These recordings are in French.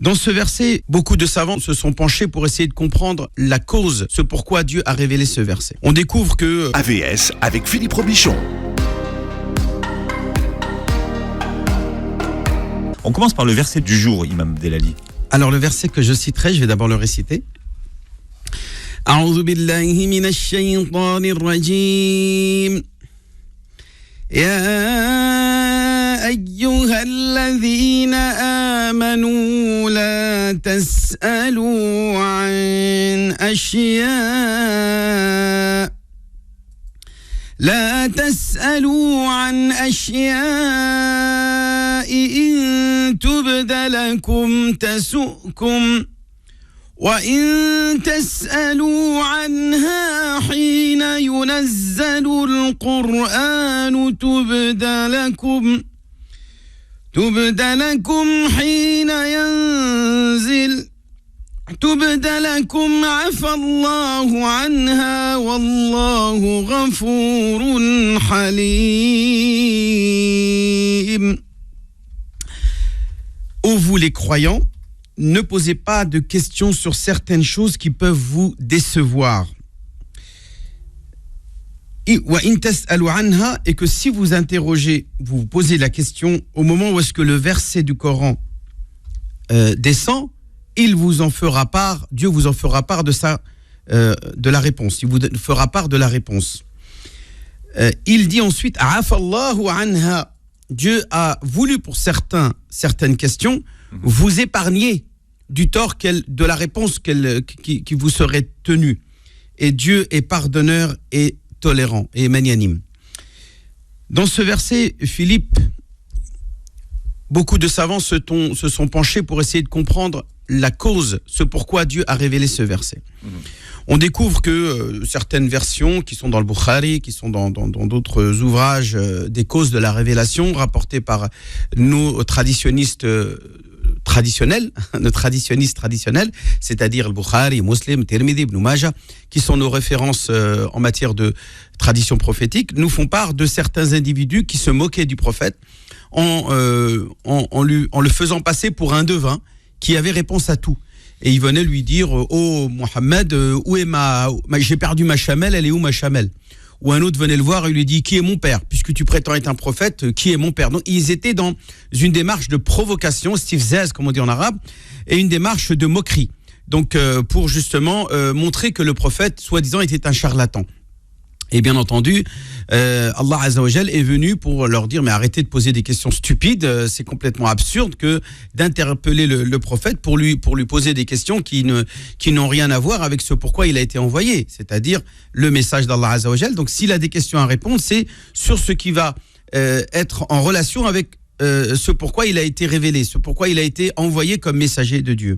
Dans ce verset, beaucoup de savants se sont penchés pour essayer de comprendre la cause, ce pourquoi Dieu a révélé ce verset. On découvre que AVS avec Philippe Robichon. On commence par le verset du jour, Imam Delali. Alors le verset que je citerai, je vais d'abord le réciter. A'udhu billahi minash shaytanir rajim. Ya ayyuhalladhina amanu la tas'alu an ashya. لا تسألوا عن أشياء إن تبد لكم تسؤكم وإن تسألوا عنها حين ينزل القرآن تبد لكم حين ينزل تبد لكم عفى الله عنها والله غفور حليم. Ô vous les croyants, ne posez pas de questions sur certaines choses qui peuvent vous décevoir. Et que si vous interrogez, vous posez la question au moment où est-ce que le verset du Coran descend, il vous en fera part, Dieu vous en fera part de la réponse. Il vous fera part de la réponse. Il dit ensuite, Afallahu anha. Dieu a voulu pour certaines questions vous épargner du tort de la réponse qui vous serait tenue. Et Dieu est pardonneur et tolérant et magnanime. Dans ce verset, Philippe, beaucoup de savants se sont penchés pour essayer de comprendre la cause, ce pourquoi Dieu a révélé ce verset. On découvre que certaines versions qui sont dans le Bukhari, qui sont dans d'autres ouvrages, des causes de la révélation rapportées par nos traditionnistes traditionnels, c'est-à-dire le Bukhari, Muslim, Tirmidhi, Ibn Majah, qui sont nos références en matière de tradition prophétique, nous font part de certains individus qui se moquaient du prophète en le faisant passer pour un devin qui avait réponse à tout. Et il venait lui dire, oh Mohammed, où est j'ai perdu ma chamelle, elle est où ma chamelle? Ou un autre venait le voir et lui dit, qui est mon père? Puisque tu prétends être un prophète, qui est mon père? Donc ils étaient dans une démarche de provocation, istifzaz comme on dit en arabe, et une démarche de moquerie. Donc pour justement montrer que le prophète, soi-disant, était un charlatan. Et bien entendu, Allah Azza wa Jal est venu pour leur dire, mais arrêtez de poser des questions stupides, c'est complètement absurde que d'interpeller le prophète pour lui poser des questions qui n'ont rien à voir avec ce pourquoi il a été envoyé, c'est-à-dire le message d'Allah Azza wa Jal. Donc s'il a des questions à répondre, c'est sur ce qui va être en relation avec ce pourquoi il a été révélé, ce pourquoi il a été envoyé comme messager de Dieu.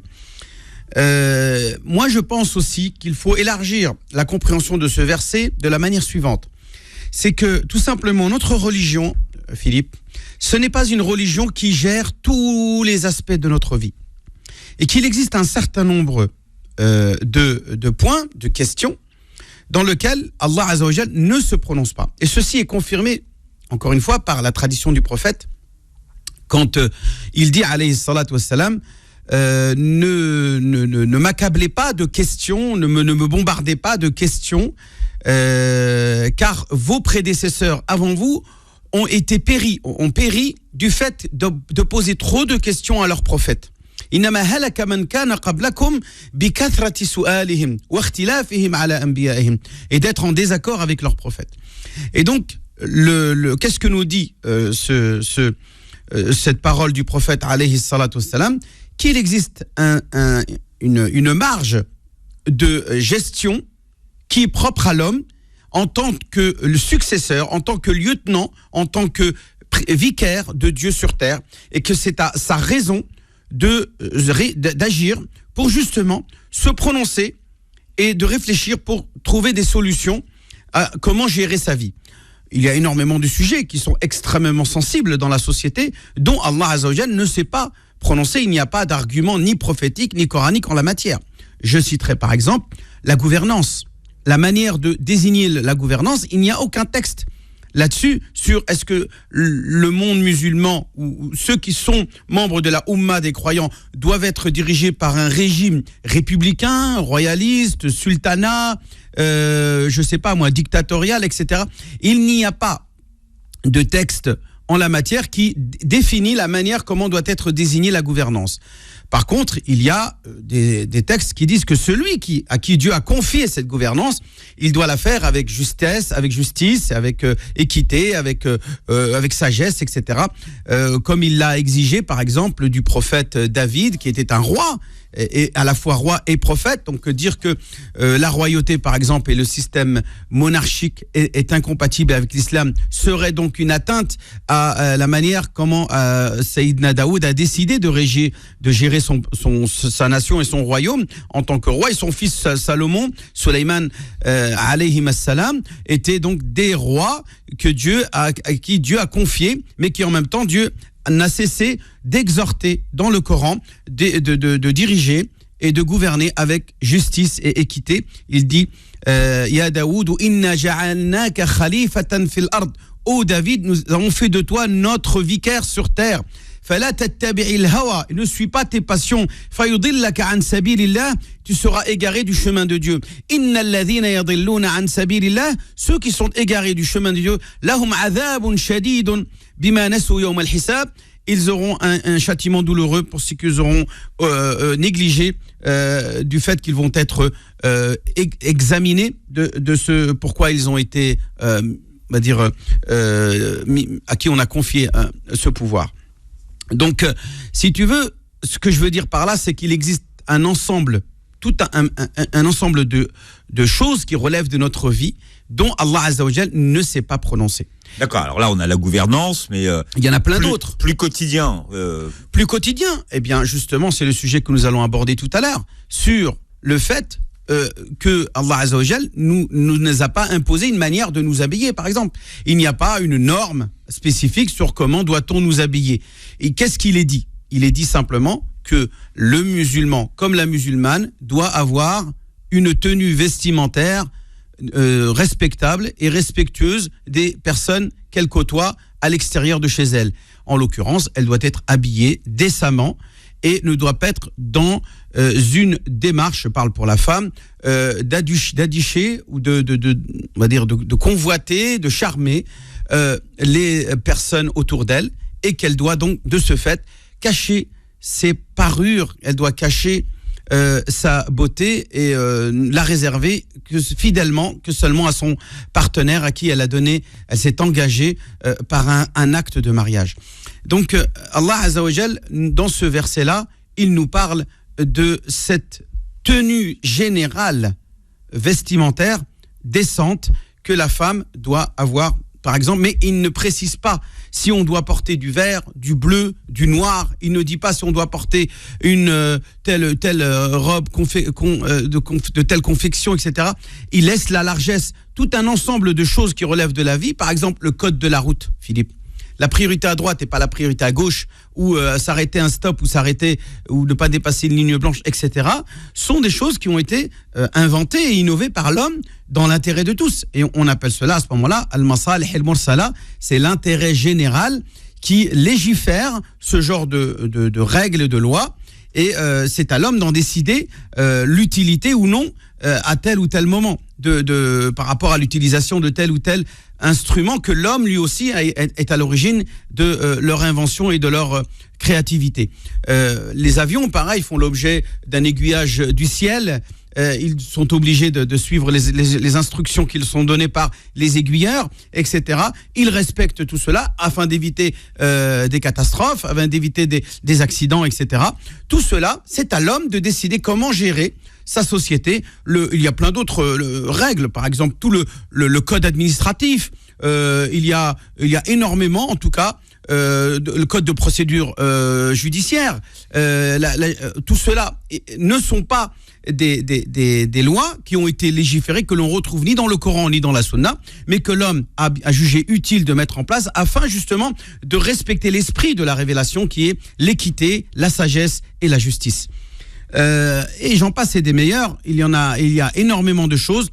Moi je pense aussi qu'il faut élargir la compréhension de ce verset de la manière suivante. C'est que tout simplement notre religion, Philippe, ce n'est pas une religion qui gère tous les aspects de notre vie. Et qu'il existe un certain nombre de points, de questions, dans lesquels Allah Azza wa Jal ne se prononce pas. Et ceci est confirmé, encore une fois, par la tradition du prophète, quand il dit, alayhi salatu wassalam, ne m'accablez pas de questions, ne me bombardez pas de questions, car vos prédécesseurs avant vous ont péri du fait de poser trop de questions à leurs prophètes. إنما هلك من كان قبلكم بكثرة سؤالهم واختلافهم على أنبيائهم, et d'être en désaccord avec leurs prophètes. Et donc qu'est-ce que nous dit cette parole du prophète alayhi salatu wassalam? Qu'il existe une marge de gestion qui est propre à l'homme en tant que le successeur, en tant que lieutenant, en tant que vicaire de Dieu sur terre, et que c'est à sa raison d'agir pour justement se prononcer et de réfléchir pour trouver des solutions à comment gérer sa vie. Il y a énormément de sujets qui sont extrêmement sensibles dans la société, dont Allah Azza wa Jal ne sait pas prononcer. Il n'y a pas d'argument ni prophétique ni coranique en la matière. Je citerai par exemple la gouvernance. La manière de désigner la gouvernance, il n'y a aucun texte. là-dessus, sur est-ce que le monde musulman ou ceux qui sont membres de la Oumma des croyants doivent être dirigés par un régime républicain, royaliste, sultanat, je sais pas moi, dictatorial, etc. Il n'y a pas de texte en la matière qui définit la manière comment doit être désignée la gouvernance. Par contre, il y a des textes qui disent que celui à qui Dieu a confié cette gouvernance, il doit la faire avec justesse, avec équité, avec sagesse, etc. Comme il l'a exigé, par exemple, du prophète David, qui était un roi, et à la fois roi et prophète. Donc dire que la royauté, par exemple, et le système monarchique est incompatible avec l'islam serait donc une atteinte à la manière comment Sayyidina Daoud a décidé de gérer sa nation et son royaume en tant que roi. Et son fils Salomon, Sulayman alayhi assalam, étaient donc des rois à qui Dieu a confié, mais qui en même temps Dieu n'a cessé d'exhorter dans le Coran, de diriger et de gouverner avec justice et équité. Il dit Ya Daoud, inna ja'alnaka khalifatan fil ard. Ô David, nous avons fait de toi notre vicaire sur terre. Fala tattabi'il hawa, ne suis pas tes passions. Fayudillaka an sabilillah, tu seras égaré du chemin de Dieu. Innal ladhina yadilluna an sabilillah, ceux qui sont égarés du chemin de Dieu, lahum adhabun shadidun bima nasu yawm al-hisab, ils auront un châtiment douloureux pour ce qu'ils auront négligé du fait qu'ils vont être examinés de ce pourquoi ils ont été à qui on a confié ce pouvoir. Donc, si tu veux, ce que je veux dire par là, c'est qu'il existe un ensemble, un ensemble de choses qui relèvent de notre vie, dont Allah Azza wa Jal ne s'est pas prononcé. D'accord, alors là on a la gouvernance, mais il y en a plein d'autres. Plus quotidien. Plus quotidien. Eh bien, justement, c'est le sujet que nous allons aborder tout à l'heure, sur le fait que Allah Azza wa Jal nous a pas imposé une manière de nous habiller, par exemple. Il n'y a pas une norme spécifique sur comment doit-on nous habiller. Et qu'est-ce qu'il est dit ? Il est dit simplement que le musulman, comme la musulmane, doit avoir une tenue vestimentaire respectable et respectueuse des personnes qu'elle côtoie à l'extérieur de chez elle. En l'occurrence, elle doit être habillée décemment et ne doit pas être dans une démarche, je parle pour la femme, d'adicher ou de convoiter, de charmer les personnes autour d'elle, et qu'elle doit donc de ce fait cacher ses parures, elle doit cacher sa beauté et la réserver fidèlement que seulement à son partenaire à qui elle s'est engagée par un acte de mariage. Donc Allah Azza wa Jal, dans ce verset-là, il nous parle de cette tenue générale vestimentaire décente que la femme doit avoir, par exemple, mais il ne précise pas si on doit porter du vert, du bleu, du noir. Il ne dit pas si on doit porter une telle robe de telle confection, etc. Il laisse la largesse, tout un ensemble de choses qui relèvent de la vie. Par exemple, le code de la route, Philippe. La priorité à droite et pas la priorité à gauche, ou s'arrêter un stop, ou ne pas dépasser une ligne blanche, etc., sont des choses qui ont été inventées et innovées par l'homme dans l'intérêt de tous. Et on appelle cela à ce moment-là al-masalih al-mursala, c'est l'intérêt général qui légifère ce genre de règles et de lois. Et c'est à l'homme d'en décider l'utilité ou non à tel ou tel moment par rapport à l'utilisation de tel ou tel instrument que l'homme lui aussi est à l'origine de leur invention et de leur créativité. Les avions, pareil, font l'objet d'un aiguillage du ciel. Ils sont obligés de suivre les instructions qui sont données par les aiguilleurs, etc. Ils respectent tout cela afin d'éviter des catastrophes, afin d'éviter des accidents, etc. Tout cela, c'est à l'homme de décider comment gérer sa société. Il y a plein d'autres règles, par exemple tout le code administratif. Il y a énormément, en tout cas, le code de procédure judiciaire. Tout cela ne sont pas des lois qui ont été légiférées, que l'on retrouve ni dans le Coran ni dans la Sunna, mais que l'homme a jugé utile de mettre en place afin justement de respecter l'esprit de la révélation qui est l'équité, la sagesse et la justice. Et j'en passe et des meilleurs. Il y a énormément de choses.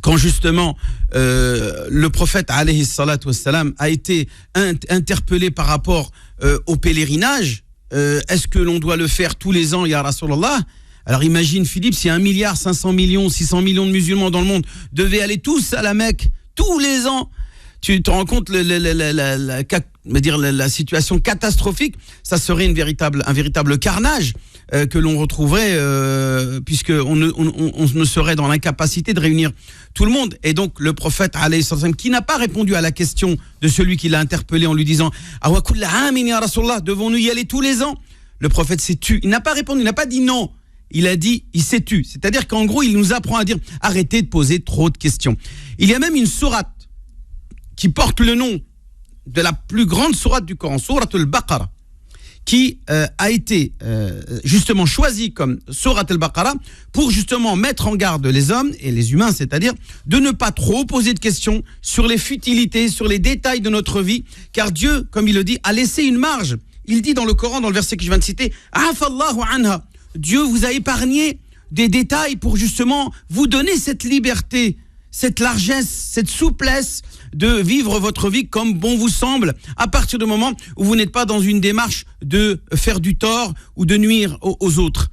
quand justement le prophète alayhi salatu wassalam a été interpellé par rapport au pèlerinage, est-ce que l'on doit le faire tous les ans, ya Rasulallah? Alors imagine Philippe, si 1,5 milliard, 600 millions de musulmans dans le monde devaient aller tous à la Mecque tous les ans, tu te rends compte la situation catastrophique, ça serait un véritable carnage que l'on retrouverait puisque on ne serait dans l'incapacité de réunir tout le monde. Et donc le prophète alayhi salam, qui n'a pas répondu à la question de celui qui l'a interpellé en lui disant Awa kulla amin ya Rasulallah, devons-nous y aller tous les ans? Le prophète s'est tu. Il n'a pas répondu, il n'a pas dit non. Il a dit, il s'est tu. C'est-à-dire qu'en gros, il nous apprend à dire arrêtez de poser trop de questions. Il y a même une sourate qui porte le nom de la plus grande sourate du Coran, sourate al-Baqarah, qui a été justement choisie comme sourate al-Baqarah pour justement mettre en garde les hommes et les humains, c'est-à-dire de ne pas trop poser de questions sur les futilités, sur les détails de notre vie, car Dieu, comme il le dit, a laissé une marge. Il dit dans le Coran, dans le verset que je viens de citer, Afallahu anha. Dieu vous a épargné des détails pour justement vous donner cette liberté, cette largesse, cette souplesse de vivre votre vie comme bon vous semble, à partir du moment où vous n'êtes pas dans une démarche de faire du tort ou de nuire aux autres.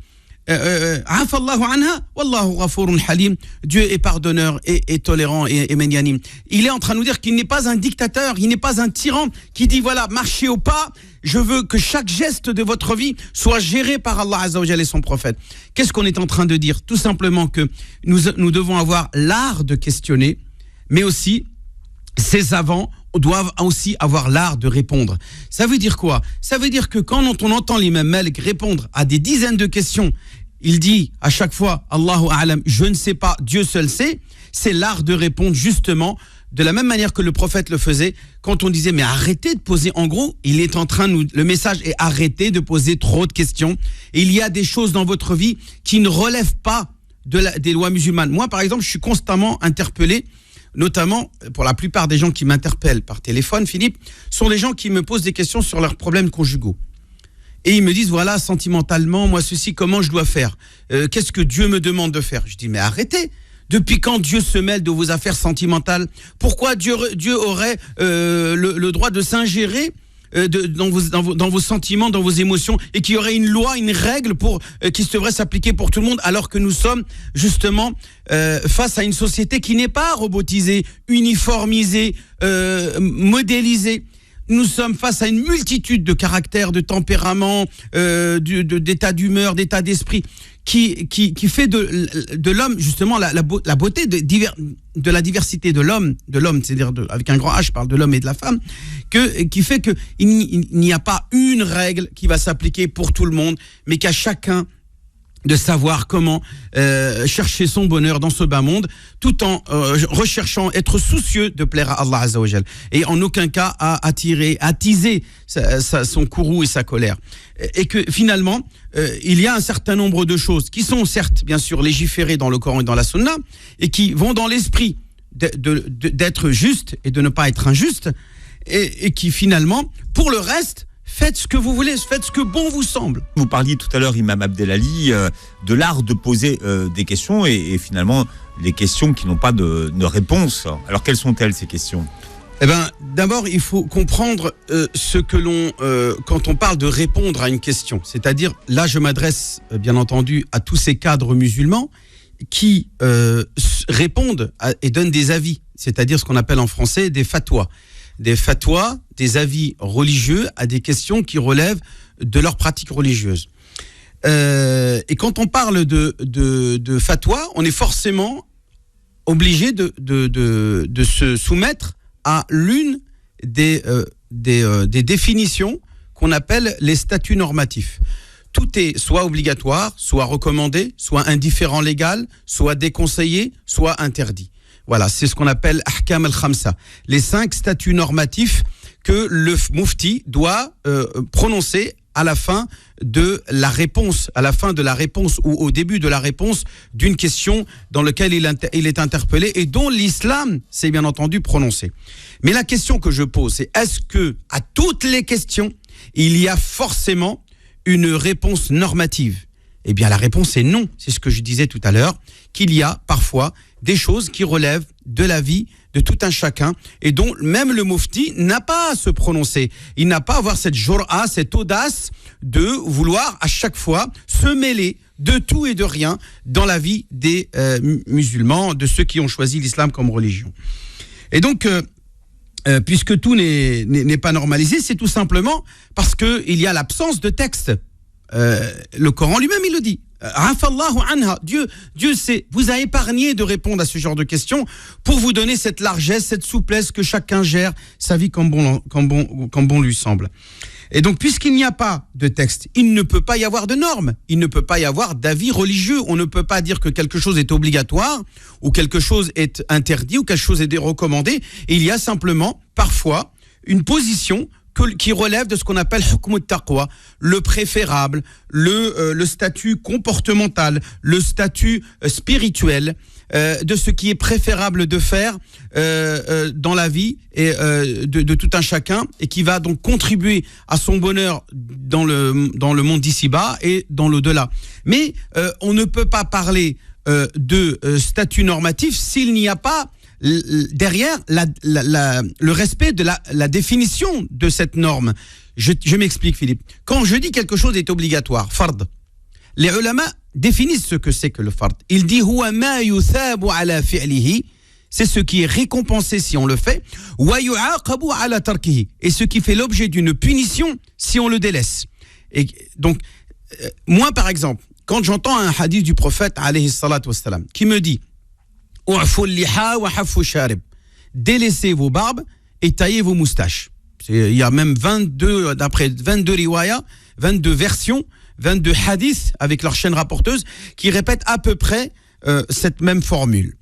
Afallahu anha, wallahu ghafurun halim. Dieu est pardonneur et tolérant et magnanim. Il est en train de nous dire qu'il n'est pas un dictateur, il n'est pas un tyran qui dit voilà, marchez au pas, je veux que chaque geste de votre vie soit géré par Allah Azza wa Jalla et son prophète. Qu'est-ce qu'on est en train de dire? Tout simplement que nous devons avoir l'art de questionner, mais aussi ces savants doivent aussi avoir l'art de répondre. Ça veut dire quoi? Ça veut dire que quand on entend l'imam Malik répondre à des dizaines de questions, il dit à chaque fois Allahu a'lam, je ne sais pas, Dieu seul sait. C'est l'art de répondre justement de la même manière que le prophète le faisait quand on disait mais arrêtez de poser, en gros il est en train de le message est arrêtez de poser trop de questions. Et il y a des choses dans votre vie qui ne relèvent pas des lois musulmanes. Moi par exemple je suis constamment interpellé, notamment pour la plupart des gens qui m'interpellent par téléphone, Philippe, sont les gens qui me posent des questions sur leurs problèmes conjugaux. Et ils me disent, voilà, sentimentalement, moi ceci, comment je dois faire? Qu'est-ce que Dieu me demande de faire? Je dis, mais arrêtez. Depuis quand Dieu se mêle de vos affaires sentimentales? Pourquoi Dieu aurait le droit de s'ingérer dans vos sentiments, dans vos émotions, et qu'il y aurait une loi, une règle qui devrait s'appliquer pour tout le monde, alors que nous sommes justement face à une société qui n'est pas robotisée, uniformisée, modélisée. Nous sommes face à une multitude de caractères, de tempéraments, d'états d'humeur, d'états d'esprit, qui fait de l'homme justement la beauté de la diversité de l'homme, c'est-à-dire avec un grand H, je parle de l'homme et de la femme, qui fait que il n'y a pas une règle qui va s'appliquer pour tout le monde, mais qu'à chacun de savoir comment chercher son bonheur dans ce bas monde, tout en recherchant, être soucieux de plaire à Allah Azza wa Jal, et en aucun cas à attiser son courroux et sa colère. Et que finalement, il y a un certain nombre de choses qui sont certes, bien sûr, légiférées dans le Coran et dans la Sunna, et qui vont dans l'esprit d'être juste et de ne pas être injuste, et qui finalement, pour le reste, faites ce que vous voulez, faites ce que bon vous semble. Vous parliez tout à l'heure, Imam Abdelali, de l'art de poser des questions et finalement les questions qui n'ont pas de réponse. Alors quelles sont-elles ces questions? Eh ben, d'abord, il faut comprendre ce que quand on parle de répondre à une question. C'est-à-dire, là, je m'adresse, bien entendu, à tous ces cadres musulmans qui répondent et donnent des avis. C'est-à-dire ce qu'on appelle en français des fatwas. Des fatwas, des avis religieux à des questions qui relèvent de leur pratique religieuse. Et quand on parle de fatwa, on est forcément obligé de se soumettre à l'une des définitions qu'on appelle les statuts normatifs. Tout est soit obligatoire, soit recommandé, soit indifférent légal, soit déconseillé, soit interdit. Voilà, c'est ce qu'on appelle ahkam al-khamsa, les 5 statuts normatifs que le mufti doit prononcer à la fin de la réponse, ou au début de la réponse d'une question dans laquelle il est interpellé et dont l'islam s'est bien entendu prononcé. Mais la question que je pose, c'est est-ce que à toutes les questions, il y a forcément une réponse normative? Eh bien, la réponse est non. C'est ce que je disais tout à l'heure, qu'il y a parfois des choses qui relèvent de la vie de tout un chacun et dont même le mufti n'a pas à se prononcer. Il n'a pas à avoir cette jur'a, cette audace de vouloir à chaque fois se mêler de tout et de rien dans la vie des musulmans, de ceux qui ont choisi l'islam comme religion. Et donc, puisque tout n'est pas normalisé, c'est tout simplement parce qu'il y a l'absence de texte. Le Coran lui-même, il le dit. Afallahu anha. Dieu vous a épargné de répondre à ce genre de questions pour vous donner cette largesse, cette souplesse que chacun gère sa vie comme bon lui semble. Et donc, puisqu'il n'y a pas de texte, il ne peut pas y avoir de normes, il ne peut pas y avoir d'avis religieux. On ne peut pas dire que quelque chose est obligatoire ou quelque chose est interdit ou quelque chose est recommandé. Et il y a simplement, parfois, une position qui relève de ce qu'on appelle hukm al-taqwa, le préférable, le statut comportemental, le statut spirituel, de ce qui est préférable de faire dans la vie et de tout un chacun, et qui va donc contribuer à son bonheur dans le monde d'ici-bas et dans l'au-delà. Mais on ne peut pas parler de statut normatif s'il n'y a pas derrière le respect de la définition de cette norme. Je m'explique, Philippe. Quand je dis quelque chose est obligatoire, fard, les ulama définissent ce que c'est que le fard. Il dit huwa ma yuthabu ala fi'lihi, c'est ce qui est récompensé si on le fait, wa yu'aqabu ala tarkihi, et ce qui fait l'objet d'une punition si on le délaisse. Et donc moi par exemple, quand j'entends un hadith du prophète alayhi salatu wassalam qui me dit délaissez vos barbes et taillez vos moustaches. Il y a même 22 riwayas, 22 versions, 22 hadiths avec leur chaîne rapporteuse qui répètent à peu près cette même formule.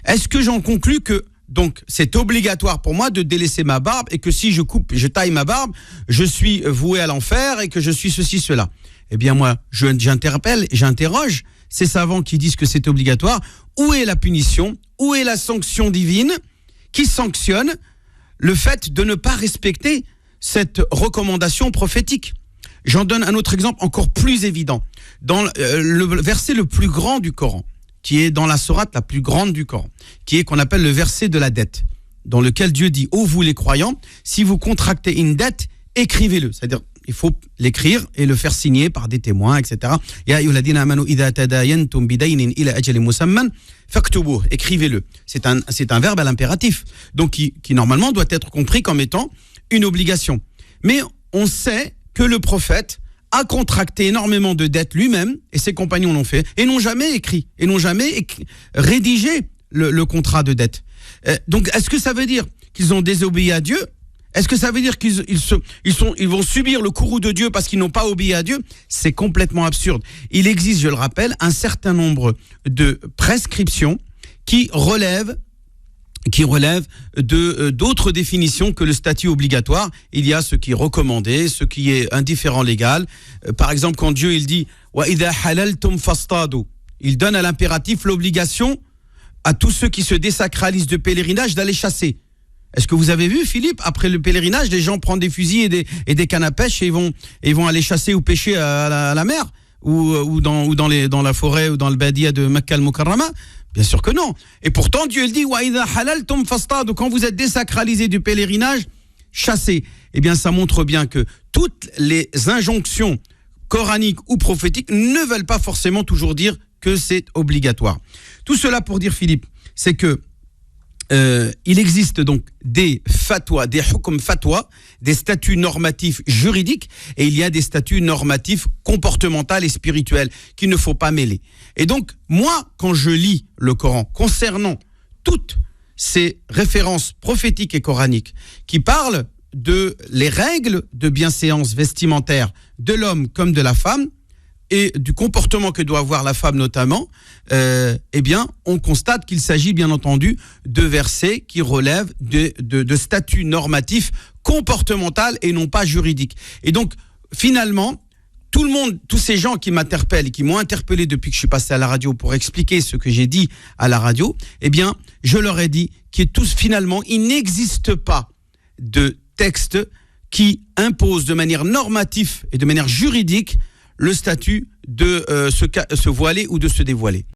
Est-ce que j'en conclus que donc c'est obligatoire pour moi de délaisser ma barbe et que si je taille ma barbe, je suis voué à l'enfer et que je suis ceci, cela? Eh bien moi, j'interroge ces savants qui disent que c'est obligatoire. Où est la punition? Où est la sanction divine qui sanctionne le fait de ne pas respecter cette recommandation prophétique? J'en donne un autre exemple encore plus évident. Dans le verset le plus grand du Coran, qui est dans la sourate la plus grande du Coran, qui est qu'on appelle le verset de la dette, dans lequel Dieu dit: ô vous les croyants, si vous contractez une dette, écrivez-le. C'est-à-dire, il faut l'écrire et le faire signer par des témoins, etc. Ya ayyuhalladhina amanu idha tadayantum bidaynin ila ajalin musamman faktubuh, écrivez-le. C'est un verbe à l'impératif, donc qui normalement doit être compris comme étant une obligation. Mais on sait que le prophète a contracté énormément de dettes lui-même, et ses compagnons l'ont fait, et n'ont jamais écrit, et n'ont jamais rédigé le contrat de dette. Donc, est-ce que ça veut dire qu'ils ont désobéi à Dieu? Est-ce que ça veut dire qu'ils vont subir le courroux de Dieu parce qu'ils n'ont pas obéi à Dieu? C'est complètement absurde. Il existe, je le rappelle, un certain nombre de prescriptions qui relèvent d'autres définitions que le statut obligatoire. Il y a ce qui est recommandé, ce qui est indifférent légal. Par exemple, quand Dieu il dit wa idha halaltum fastadu, il donne à l'impératif l'obligation à tous ceux qui se désacralisent de pèlerinage d'aller chasser. Est-ce que vous avez vu, Philippe, après le pèlerinage, les gens prennent des fusils et des cannes à pêche et ils vont aller chasser ou pêcher à la mer ou dans la forêt ou dans le badia de Makkah al-Mukarrama? Bien sûr que non. Et pourtant, Dieu il dit wa idha halaltum fastadu, quand vous êtes désacralisés du pèlerinage, chassez. Eh bien, ça montre bien que toutes les injonctions coraniques ou prophétiques ne veulent pas forcément toujours dire que c'est obligatoire. Tout cela pour dire, Philippe, c'est que il existe donc des fatwas, des hukm fatwa, des statuts normatifs juridiques, et il y a des statuts normatifs comportementaux et spirituels qu'il ne faut pas mêler. Et donc, moi, quand je lis le Coran concernant toutes ces références prophétiques et coraniques qui parlent de les règles de bienséance vestimentaire de l'homme comme de la femme, et du comportement que doit avoir la femme notamment, eh bien, on constate qu'il s'agit bien entendu de versets qui relèvent de statuts normatifs comportemental et non pas juridiques. Et donc, finalement, tout le monde, tous ces gens qui m'interpellent et qui m'ont interpellé depuis que je suis passé à la radio pour expliquer ce que j'ai dit à la radio, eh bien, je leur ai dit finalement, il n'existe pas de texte qui impose de manière normative et de manière juridique le statut de se voiler ou de se dévoiler.